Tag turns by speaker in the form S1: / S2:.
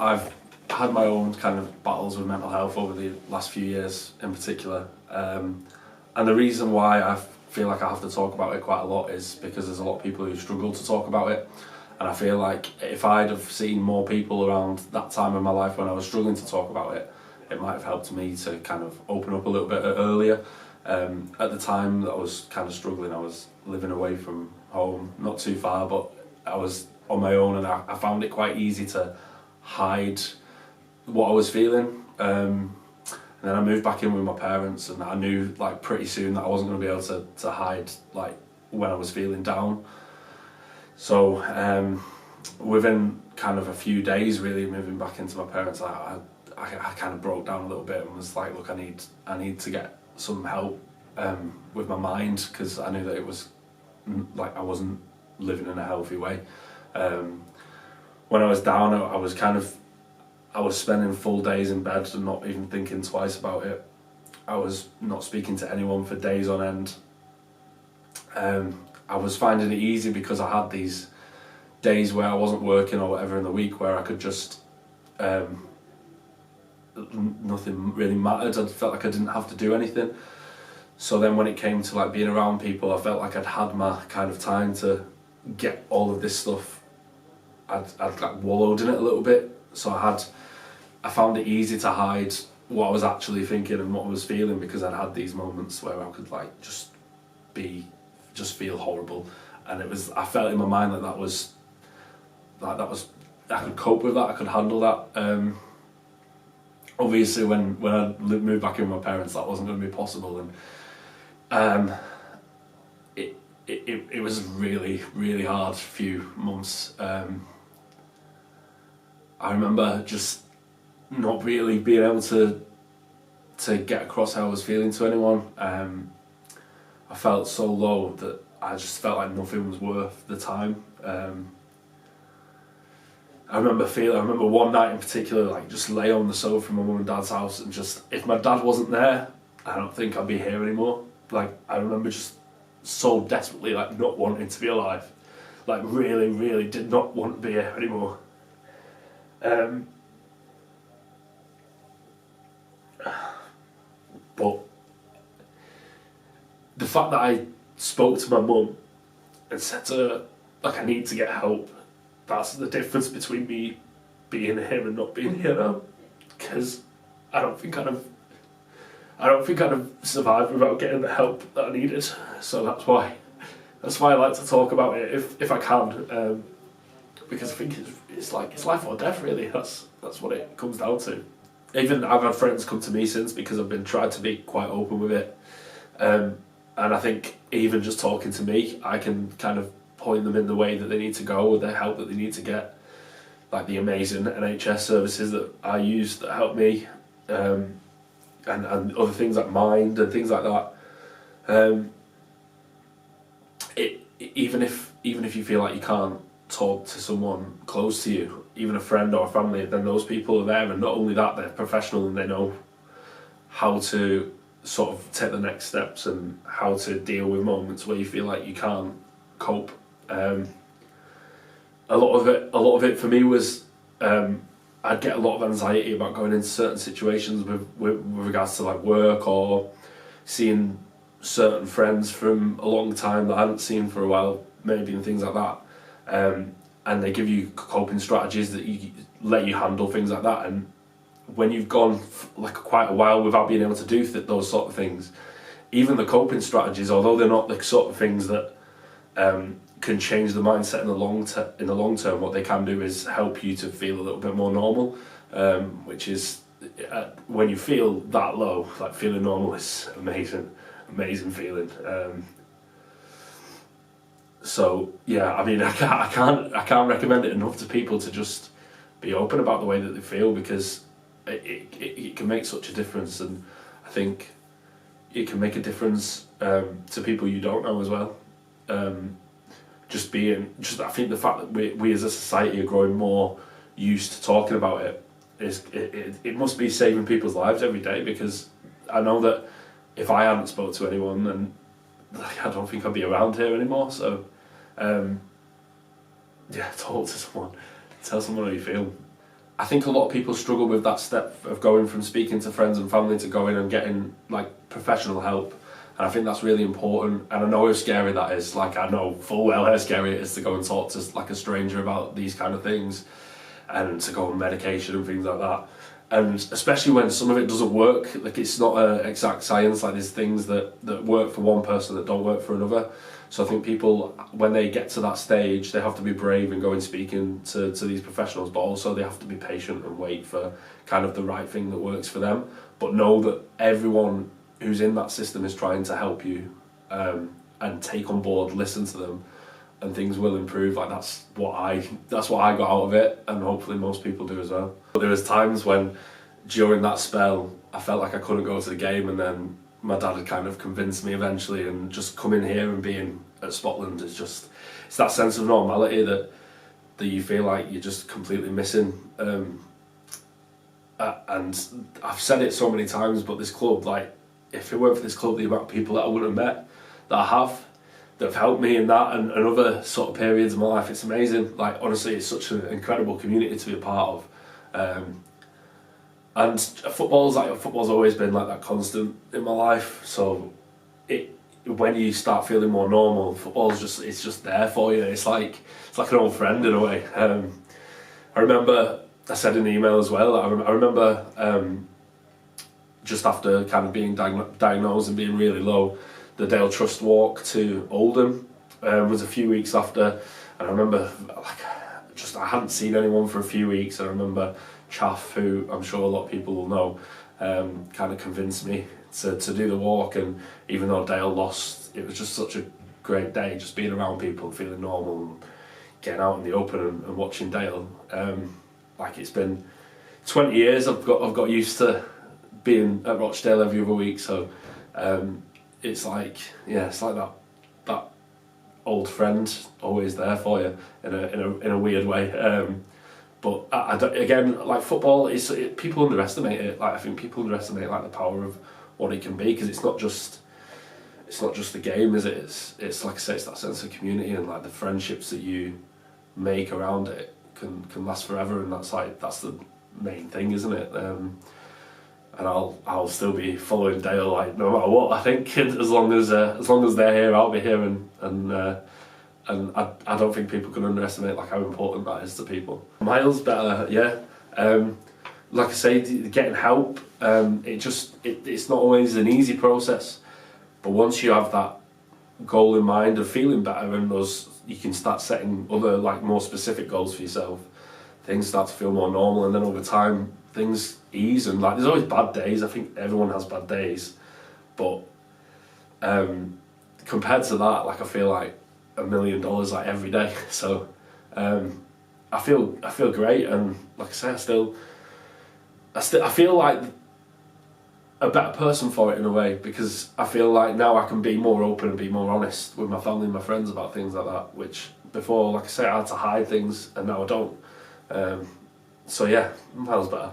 S1: I've had my own kind of battles with mental health over the last few years in particular. And the reason why I feel like I have to talk about it quite a lot is because there's a lot of people who struggle to talk about it. And I feel like if I'd have seen more people around that time in my life when I was struggling to talk about it, it might have helped me to kind of open up a little bit earlier. At the time that I was kind of struggling, I was living away from home, not too far, but I was on my own, and I found it quite easy to hide what I was feeling. And then I moved back in with my parents, and I knew like pretty soon that I wasn't going to be able to hide like when I was feeling down. So within kind of a few days really moving back into my parents, I kind of broke down a little bit and was like, look, I need to get some help with my mind, because I knew that it was like I wasn't living in a healthy way. When I was down, I was spending full days in bed and not even thinking twice about it. I was not speaking to anyone for days on end. I was finding it easy because I had these days where I wasn't working or whatever in the week where I could just nothing really mattered. I felt like I didn't have to do anything. So then when it came to like being around people, I felt like I'd had my kind of time to get all of this stuff. I'd like wallowed in it a little bit. So I found it easy to hide what I was actually thinking and what I was feeling, because I'd had these moments where I could like just feel horrible, and I felt in my mind that was I could cope with that, I could handle that. Obviously when I moved back in with my parents, that wasn't going to be possible, and it was a really, really hard few months. I remember just not really being able to get across how I was feeling to anyone. I felt so low that I just felt like nothing was worth the time. I remember one night in particular, like just lay on the sofa in my mum and dad's house, and just, if my dad wasn't there, I don't think I'd be here anymore. Like, I remember just so desperately like not wanting to be alive, like really, really did not want to be here anymore. But the fact that I spoke to my mum and said to her, like, I need to get help, that's the difference between me being here and not being here now. Because I don't think I'd have survived without getting the help that I needed. So that's why I like to talk about it if I can, because I think it's life or death really. That's what it comes down to. Even I've had friends come to me since, because I've been trying to be quite open with it, and I think even just talking to me, I can kind of point them in the way that they need to go with the help that they need to get, like the amazing NHS services that I use that help me, and other things like Mind and things like that. Even if you feel like you can't talk to someone close to you, even a friend or a family, then those people are there, and not only that, they're professional and they know how to sort of take the next steps and how to deal with moments where you feel like you can't cope. A lot of it for me was I'd get a lot of anxiety about going into certain situations with regards to like work, or seeing certain friends from a long time that I hadn't seen for a while maybe, and things like that. And they give you coping strategies that let you handle things like that. And when you've gone like quite a while without being able to do those sort of things, even the coping strategies, although they're not the sort of things that can change the mindset in the long term, what they can do is help you to feel a little bit more normal, which is when you feel that low, like feeling normal is amazing feeling. So yeah, I mean, I can't recommend it enough to people to just be open about the way that they feel, because it can make such a difference, and I think it can make a difference to people you don't know as well. I think the fact that we as a society are growing more used to talking about it it must be saving people's lives every day, because I know that if I hadn't spoke to anyone, then I don't think I'd be around here anymore. So talk to someone, tell someone how you feel. I think a lot of people struggle with that step of going from speaking to friends and family to going and getting like professional help. And I think that's really important. And I know how scary that is. Like, I know full well how scary it is to go and talk to like a stranger about these kind of things, and to go on medication and things like that. And especially when some of it doesn't work, like it's not an exact science, like there's things that work for one person that don't work for another. So I think people, when they get to that stage, they have to be brave and go and speaking to these professionals, but also they have to be patient and wait for kind of the right thing that works for them. But know that everyone who's in that system is trying to help you, and take on board, listen to them, and things will improve. Like that's what I got out of it, and hopefully most people do as well. But there was times when during that spell I felt like I couldn't go to the game, and then my dad had kind of convinced me eventually, and just coming here and being at Spotland is just, it's that sense of normality that you feel like you're just completely missing. And I've said it so many times, but this club, like, if it weren't for this club, the amount of people that I wouldn't have met, that I have, that have helped me in that and other sort of periods of my life, it's amazing. Like, honestly, it's such an incredible community to be a part of. And football's always been like that constant in my life. So when you start feeling more normal, football's just there for you. It's like an old friend in a way. I remember, I said in the email as well, I remember just after kind of being diagnosed and being really low, the Dale Trust walk to Oldham was a few weeks after, and I remember I hadn't seen anyone for a few weeks, and I remember Chaff, who I'm sure a lot of people will know, kind of convinced me to do the walk. And even though Dale lost, it was just such a great day, just being around people, feeling normal, and getting out in the open and watching Dale. Like, it's been 20 years I've got used to being at Rochdale every other week, so it's like that old friend always there for you in a weird way. But I don't, again, like football people underestimate it. Like, I think people underestimate like the power of what it can be, because it's not just the game, is it? It's like I say, it's that sense of community, and like the friendships that you make around it can last forever, and that's the main thing, isn't it? And I'll still be following Dale, like, no matter what. I think as long as they're here, I'll be here, and I don't think people can underestimate like how important that is to people. Miles better, yeah. Like I say, getting help, it's not always an easy process, but once you have that goal in mind of feeling better, and you can start setting other like more specific goals for yourself, things start to feel more normal, and then over time things ease. And like, there's always bad days. I think everyone has bad days, but compared to that, like, I feel like $1 million like every day. So I feel great, and like I say, I feel like a better person for it in a way, because I feel like now I can be more open and be more honest with my family and my friends about things like that, which before, like I say, I had to hide things, and now I don't. So yeah, miles better.